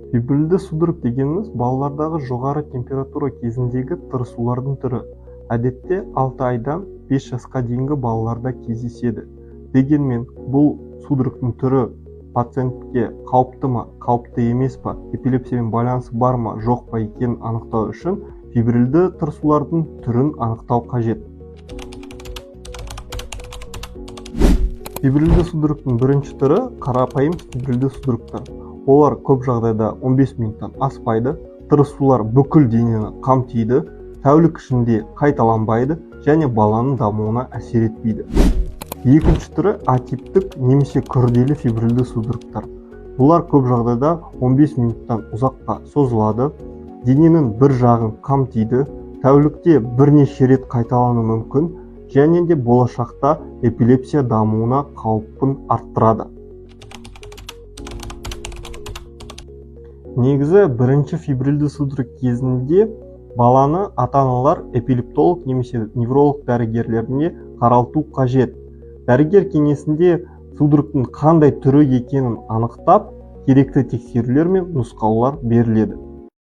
Фибрилді судорог дегеніміз балалардағы жоғары температура кезіндегі тырысулардың түрі. Әдетте 6 айдан 5 жасқа дейінгі балаларда кездеседі. Дегенмен, бұл судорогтың түрі пациентке қауіпті ма, қауіпті емес па, эпилепсиямен байланысы бар ма, жоқ па екенін анықтау үшін фибрилді тырысулардың түрін анықтау қажет. Фибрилді судорогтың бірінші түрі қарапайым фибрилді судорогтар. Олар көп жағдайда 15 минуттан аспайды, тырысулар бүкіл денені қамтиды, тәулік ішінде қайталанбайды және баланың дамуына әсер етпейді. Екінші түрі атиптік немесе күрделі фибрилді судорогтар. Бұлар көп жағдайда 15 минуттан ұзаққа созылады, дененің бір жағын қамтиды, тәулікте бірнеше рет қайталануы мүмкін және де болашақта эпилепсия дамуына қауіпін арттырады. Негізі бірінші фибрилді судорог кезінде баланы ата-аналар эпилептолог немесе невролог дәрігерлеріне қаралту қажет. Дәрігер кеңесінде судорогтың қандай түрі екенін анықтап, керекті тексерулер мен нұсқаулар беріледі.